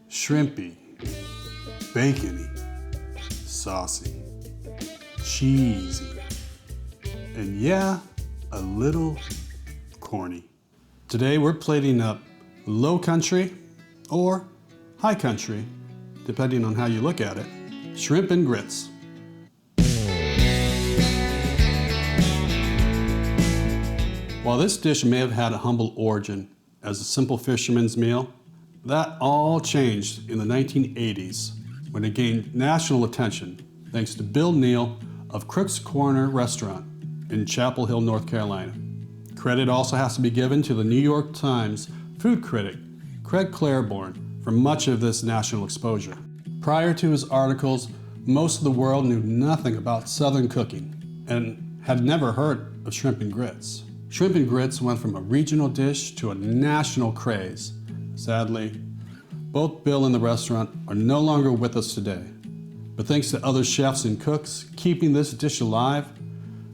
shrimpy, bacony, saucy, cheesy, and yeah, a little corny. Today we're plating up low country or high country, depending on how you look at it, shrimp and grits. While this dish may have had a humble origin as a simple fisherman's meal, that all changed in the 1980s when it gained national attention thanks to Bill Neal of Crook's Corner Restaurant in Chapel Hill, North Carolina. Credit also has to be given to the New York Times food critic Craig Claiborne for much of this national exposure. Prior to his articles, most of the world knew nothing about Southern cooking and had never heard of shrimp and grits. Shrimp and grits went from a regional dish to a national craze. Sadly, both Bill and the restaurant are no longer with us today. But thanks to other chefs and cooks keeping this dish alive,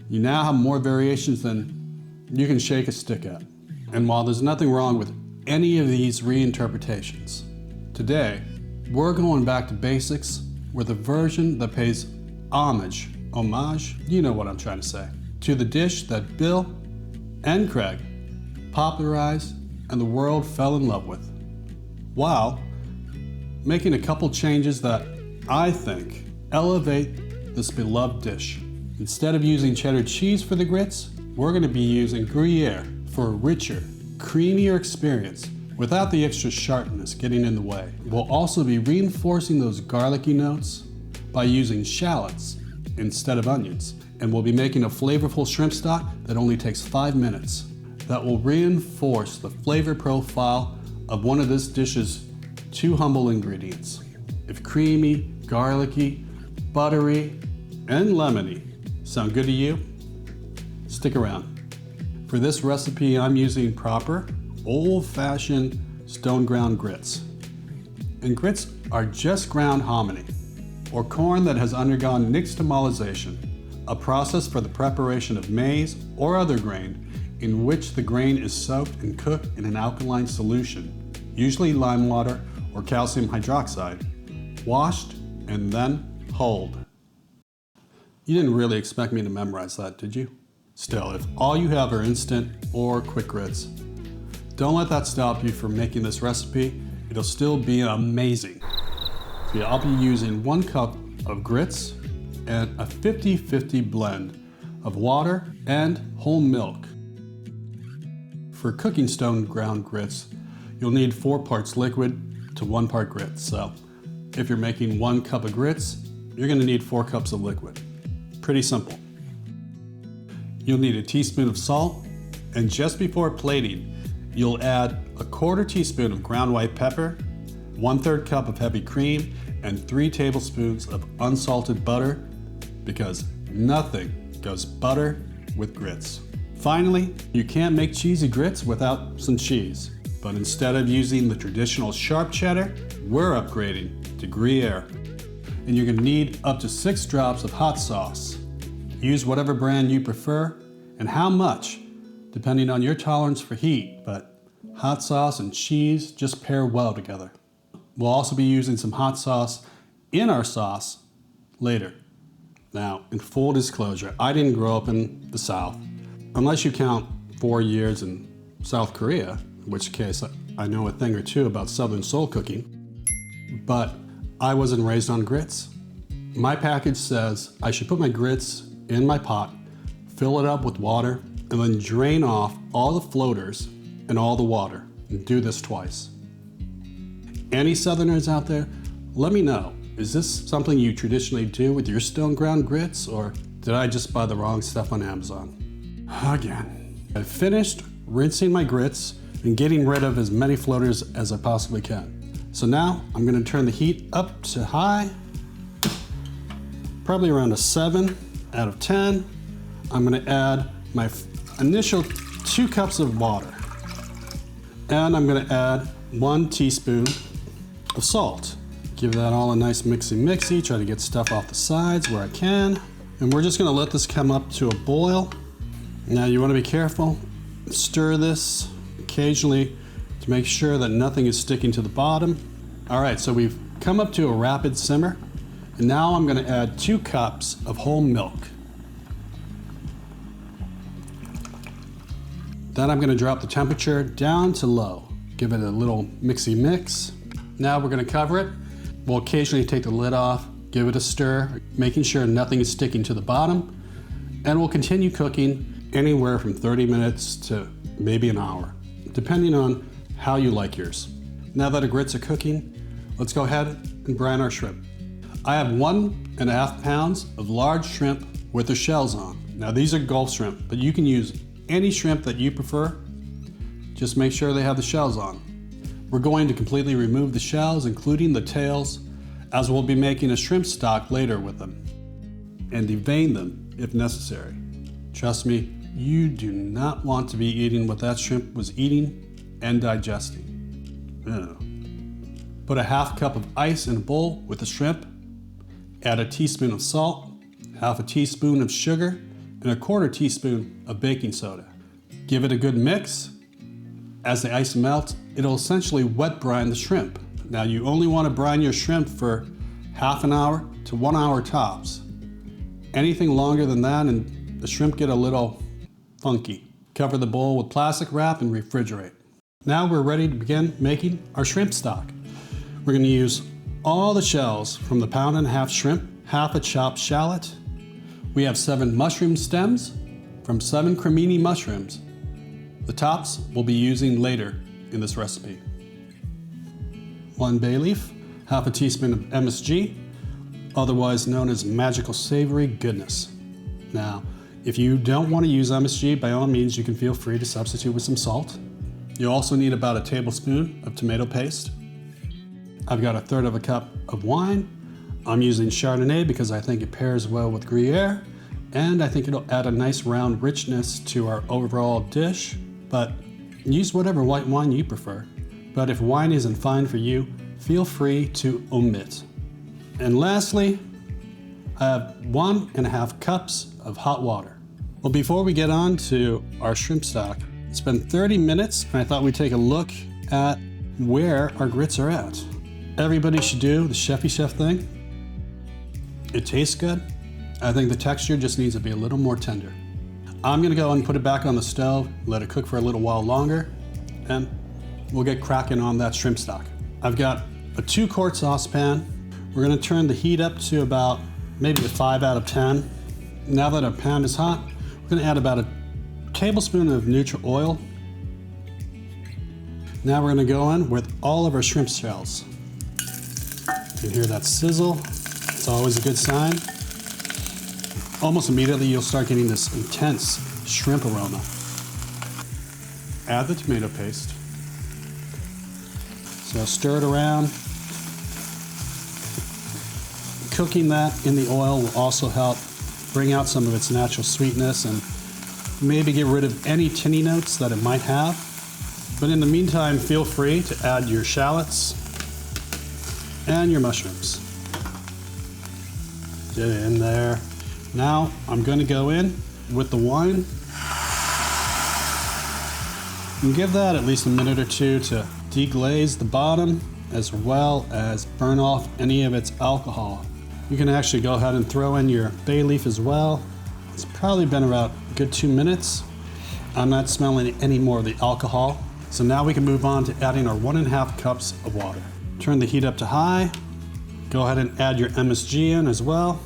you now have more variations than you can shake a stick at. And while there's nothing wrong with any of these reinterpretations, today we're going back to basics with a version that pays homage, you know what I'm trying to say, to the dish that Bill and Craig popularized and the world fell in love with, while making a couple changes that I think elevate this beloved dish. Instead of using cheddar cheese for the grits, we're going to be using Gruyere for a richer, creamier experience without the extra sharpness getting in the way. We'll also be reinforcing those garlicky notes by using shallots instead of onions. And we'll be making a flavorful shrimp stock that only takes 5 minutes. That will reinforce the flavor profile of one of this dish's two humble ingredients. If creamy, garlicky, buttery, and lemony sound good to you, stick around. For this recipe, I'm using proper, old-fashioned stone ground grits. And grits are just ground hominy, or corn that has undergone nixtamalization, a process for the preparation of maize or other grain in which the grain is soaked and cooked in an alkaline solution, usually lime water or calcium hydroxide, washed and then hulled. You didn't really expect me to memorize that, did you? Still, if all you have are instant or quick grits, don't let that stop you from making this recipe. It'll still be amazing. So I'll be using 1 cup of grits and a 50-50 blend of water and whole milk. For cooking stone ground grits, you'll need 4 parts liquid to 1 part grits. So if you're making 1 cup of grits, you're gonna need 4 cups of liquid. Pretty simple. You'll need a teaspoon of salt, and just before plating, you'll add a 1/4 teaspoon of ground white pepper, 1/3 cup of heavy cream, and 3 tablespoons of unsalted butter, because nothing goes butter with grits. Finally, you can't make cheesy grits without some cheese, but instead of using the traditional sharp cheddar, we're upgrading to Gruyere. And you're gonna need up to 6 drops of hot sauce. Use whatever brand you prefer and how much, depending on your tolerance for heat, but hot sauce and cheese just pair well together. We'll also be using some hot sauce in our sauce later. Now, in full disclosure, I didn't grow up in the South, unless you count 4 years in South Korea, in which case I know a thing or two about Southern soul cooking, but I wasn't raised on grits. My package says I should put my grits in my pot, fill it up with water, and then drain off all the floaters and all the water, and do this twice. Any Southerners out there, let me know. Is this something you traditionally do with your stone ground grits, or did I just buy the wrong stuff on Amazon? Again, I finished rinsing my grits and getting rid of as many floaters as I possibly can. So now I'm gonna turn the heat up to high, probably around a 7 out of 10. I'm gonna add my initial 2 cups of water. And I'm gonna add 1 teaspoon of salt. Give that all a nice mixy-mixy, try to get stuff off the sides where I can. And we're just gonna let this come up to a boil. Now you wanna be careful, stir this occasionally to make sure that nothing is sticking to the bottom. All right, so we've come up to a rapid simmer, and now I'm going to add 2 cups of whole milk. Then I'm going to drop the temperature down to low. Give it a little mixy mix. Now we're going to cover it. We'll occasionally take the lid off, give it a stir, making sure nothing is sticking to the bottom, and we'll continue cooking anywhere from 30 minutes to maybe an hour, depending on how you like yours. Now that our grits are cooking, let's go ahead and brine our shrimp. I have 1.5 pounds of large shrimp with the shells on. Now these are Gulf shrimp, but you can use any shrimp that you prefer. Just make sure they have the shells on. We're going to completely remove the shells, including the tails, as we'll be making a shrimp stock later with them, and devein them if necessary. Trust me, you do not want to be eating what that shrimp was eating and digesting. Ugh. Put a half cup of ice in a bowl with the shrimp, add a teaspoon of salt, half a teaspoon of sugar, and a 1/4 teaspoon of baking soda. Give it a good mix. As the ice melts, it'll essentially wet brine the shrimp. Now you only want to brine your shrimp for half an hour to 1 hour tops. Anything longer than that and the shrimp get a little funky. Cover the bowl with plastic wrap and refrigerate. Now we're ready to begin making our shrimp stock. We're going to use all the shells from the 1.5 pound shrimp, half a chopped shallot. We have 7 mushroom stems from 7 cremini mushrooms. The tops we'll be using later in this recipe. 1 bay leaf, half a teaspoon of MSG, otherwise known as magical savory goodness. Now, if you don't want to use MSG, by all means you can feel free to substitute with some salt. You also need about 1 tablespoon of tomato paste. I've got 1/3 cup of wine. I'm using Chardonnay because I think it pairs well with Gruyere, and I think it'll add a nice round richness to our overall dish, but use whatever white wine you prefer. But if wine isn't fine for you, feel free to omit. And lastly, I have 1.5 cups of hot water. Well, before we get on to our shrimp stock, it's been 30 minutes and I thought we'd take a look at where our grits are at. Everybody should do the chefy chef thing. It tastes good. I think the texture just needs to be a little more tender. I'm gonna go and put it back on the stove, let it cook for a little while longer, and we'll get cracking on that shrimp stock. I've got a 2-quart saucepan. We're gonna turn the heat up to about maybe a 5 out of 10. Now that our pan is hot, we're gonna add about 1 tablespoon of neutral oil. Now we're gonna go in with all of our shrimp shells. You can hear that sizzle. It's always a good sign. Almost immediately you'll start getting this intense shrimp aroma. Add the tomato paste. So stir it around. Cooking that in the oil will also help bring out some of its natural sweetness and maybe get rid of any tinny notes that it might have. But in the meantime, feel free to add your shallots and your mushrooms. Get it in there. Now I'm going to go in with the wine and give that at least a minute or two to deglaze the bottom as well as burn off any of its alcohol. You can actually go ahead and throw in your bay leaf as well. It's probably been about a good 2 minutes. I'm not smelling any more of the alcohol. So now we can move on to adding our 1.5 cups of water. Turn the heat up to high. Go ahead and add your MSG in as well.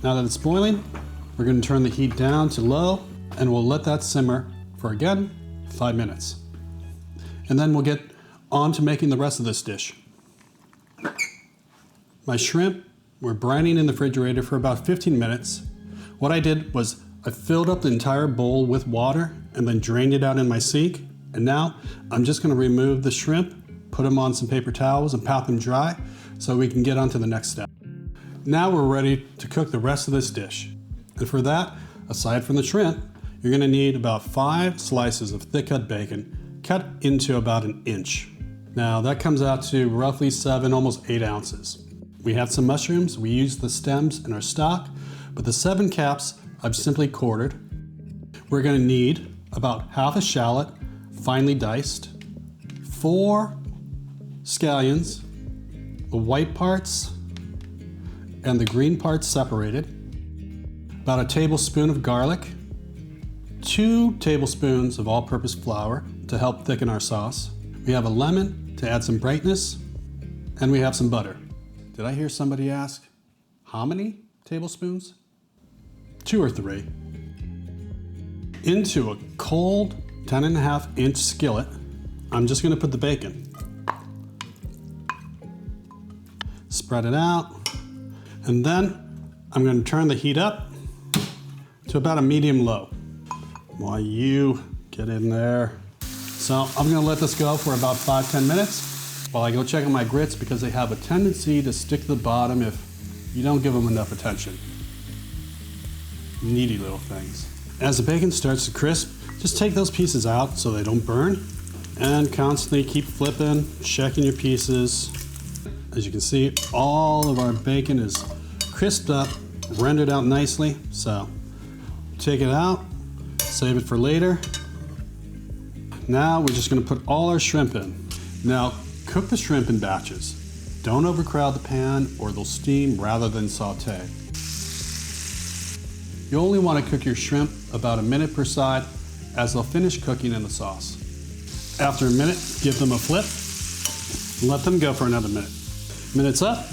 Now that it's boiling, we're going to turn the heat down to low and we'll let that simmer for, again, 5 minutes. And then we'll get on to making the rest of this dish. My shrimp were brining in the refrigerator for about 15 minutes. What I did was I filled up the entire bowl with water and then drained it out in my sink. And now I'm just going to remove the shrimp, put them on some paper towels and pat them dry so we can get on to the next step. Now we're ready to cook the rest of this dish. And for that, aside from the shrimp, you're going to need about 5 slices of thick cut bacon cut into about 1 inch. Now that comes out to roughly 7, almost 8 ounces. We have some mushrooms. We used the stems in our stock, but the 7 caps I've simply quartered. We're going to need about half a shallot, finely diced, 4 scallions, the white parts and the green parts separated. About a tablespoon of garlic, 2 tablespoons of all-purpose flour to help thicken our sauce. We have a lemon to add some brightness, and we have some butter. Did I hear somebody ask, how many tablespoons? 2 or 3. Into a cold 10.5-inch skillet, I'm just gonna put the bacon. Spread it out, and then I'm gonna turn the heat up to about a medium-low while you get in there. So I'm gonna let this go for about 5-10 minutes while I go check on my grits, because they have a tendency to stick to the bottom if you don't give them enough attention. Needy little things. As the bacon starts to crisp, just take those pieces out so they don't burn, and constantly keep flipping, checking your pieces. As you can see, all of our bacon is crisped up, rendered out nicely. So take it out, save it for later. Now we're just gonna put all our shrimp in. Now cook the shrimp in batches. Don't overcrowd the pan or they'll steam rather than saute. You only wanna cook your shrimp about a minute per side, as they'll finish cooking in the sauce. After a minute, give them a flip, and let them go for another minute. Minute's up,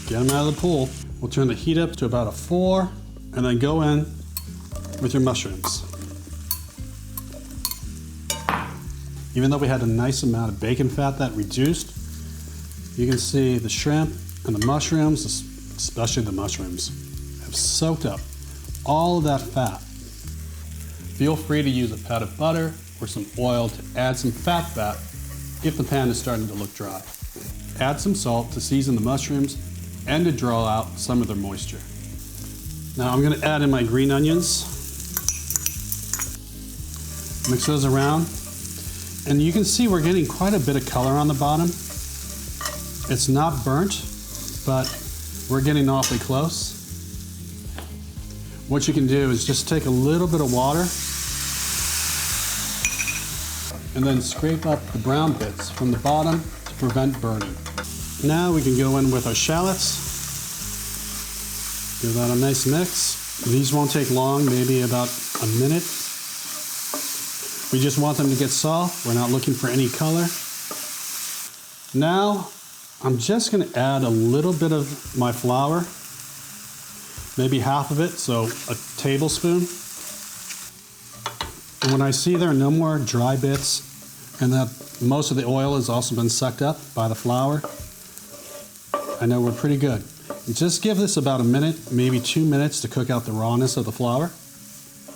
get them out of the pool. We'll turn the heat up to about a 4, and then go in with your mushrooms. Even though we had a nice amount of bacon fat that reduced, you can see the shrimp and the mushrooms, especially the mushrooms, have soaked up all of that fat. Feel free to use a pat of butter or some oil to add some fat if the pan is starting to look dry. Add some salt to season the mushrooms and to draw out some of their moisture. Now I'm gonna add in my green onions. Mix those around. And you can see we're getting quite a bit of color on the bottom. It's not burnt, but we're getting awfully close. What you can do is just take a little bit of water and then scrape up the brown bits from the bottom to prevent burning. Now we can go in with our shallots. Give that a nice mix. These won't take long, maybe about a minute. We just want them to get soft. We're not looking for any color. Now, I'm just gonna add a little bit of my flour, maybe half of it, so a tablespoon. And when I see there are no more dry bits and that most of the oil has also been sucked up by the flour, I know we're pretty good. Just give this about a minute, maybe 2 minutes to cook out the rawness of the flour.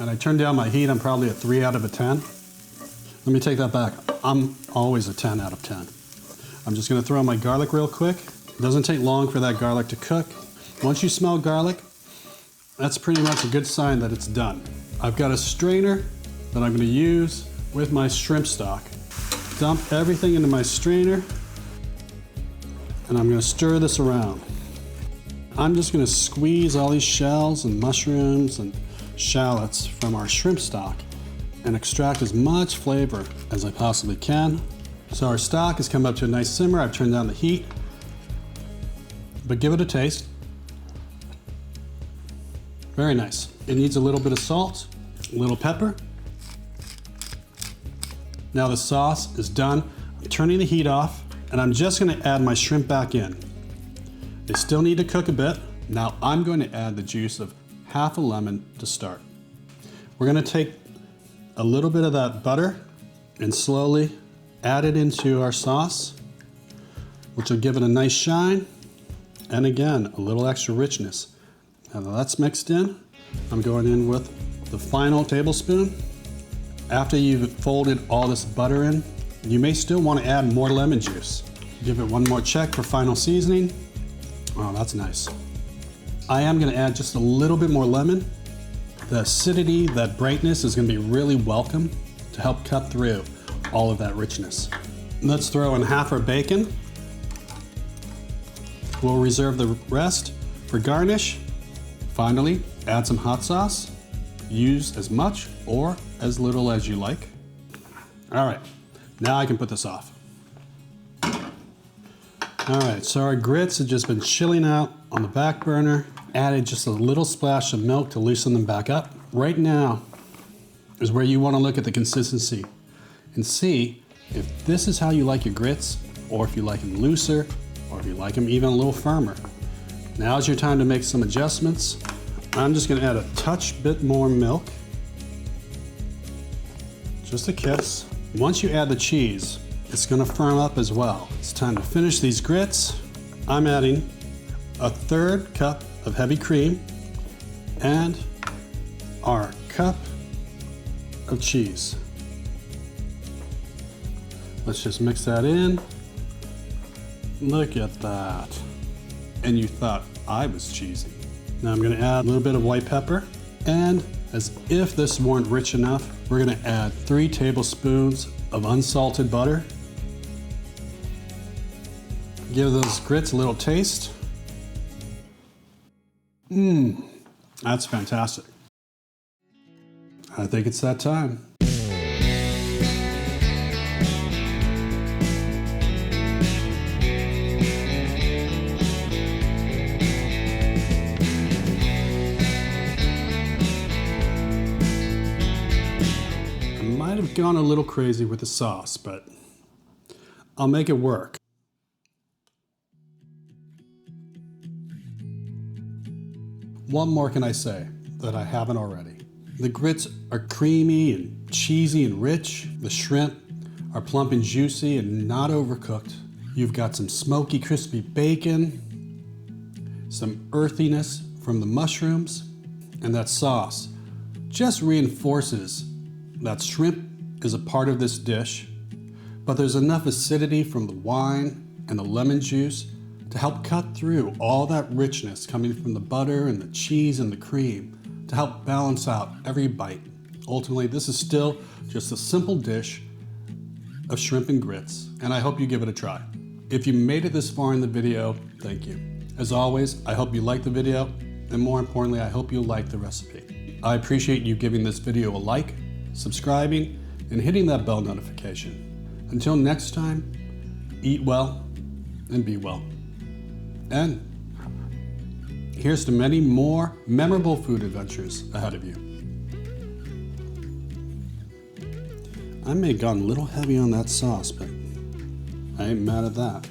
And I turned down my heat, I'm probably a 3 out of a 10. Let me take that back. I'm always a 10 out of 10. I'm just gonna throw in my garlic real quick. It doesn't take long for that garlic to cook. Once you smell garlic, that's pretty much a good sign that it's done. I've got a strainer that I'm gonna use with my shrimp stock. Dump everything into my strainer, and I'm gonna stir this around. I'm just gonna squeeze all these shells and mushrooms and shallots from our shrimp stock and extract as much flavor as I possibly can. So our stock has come up to a nice simmer. I've turned down the heat, but give it a taste. Very nice. It needs a little bit of salt, a little pepper. Now the sauce is done. I'm turning the heat off, and I'm just gonna add my shrimp back in. They still need to cook a bit. Now I'm going to add the juice of half a lemon to start. We're gonna take a little bit of that butter and slowly add it into our sauce, which will give it a nice shine, and again, a little extra richness. Now that that's mixed in, I'm going in with the final tablespoon. After you've folded all this butter in, you may still want to add more lemon juice. Give it one more check for final seasoning. Oh, that's nice. I am going to add just a little bit more lemon. The acidity, that brightness is going to be really welcome to help cut through all of that richness. Let's throw in half our bacon. We'll reserve the rest for garnish. Finally, add some hot sauce. Use as much or as little as you like. All right, now I can put this off. All right, so our grits have just been chilling out on the back burner. Added just a little splash of milk to loosen them back up. Right now is where you want to look at the consistency and see if this is how you like your grits, or if you like them looser, or if you like them even a little firmer. Now's your time to make some adjustments. I'm just gonna add a touch bit more milk. Just a kiss. Once you add the cheese, it's gonna firm up as well. It's time to finish these grits. I'm adding a 1/3 cup of heavy cream and our cup of cheese. Let's just mix that in. Look at that. And you thought I was cheesy. Now I'm gonna add a little bit of white pepper, and as if this weren't rich enough, we're gonna add 3 tablespoons of unsalted butter. Give those grits a little taste. That's fantastic. I think it's that time. I might have gone a little crazy with the sauce, but I'll make it work. What more can I say that I haven't already? The grits are creamy and cheesy and rich. The shrimp are plump and juicy and not overcooked. You've got some smoky, crispy bacon, some earthiness from the mushrooms, and that sauce just reinforces that shrimp is a part of this dish, but there's enough acidity from the wine and the lemon juice to help cut through all that richness coming from the butter and the cheese and the cream to help balance out every bite. Ultimately, this is still just a simple dish of shrimp and grits, and I hope you give it a try. If you made it this far in the video, thank you. As always, I hope you liked the video, and more importantly, I hope you like the recipe. I appreciate you giving this video a like, subscribing, and hitting that bell notification. Until next time, eat well and be well. And here's to many more memorable food adventures ahead of you. I may have gone a little heavy on that sauce, but I ain't mad at that.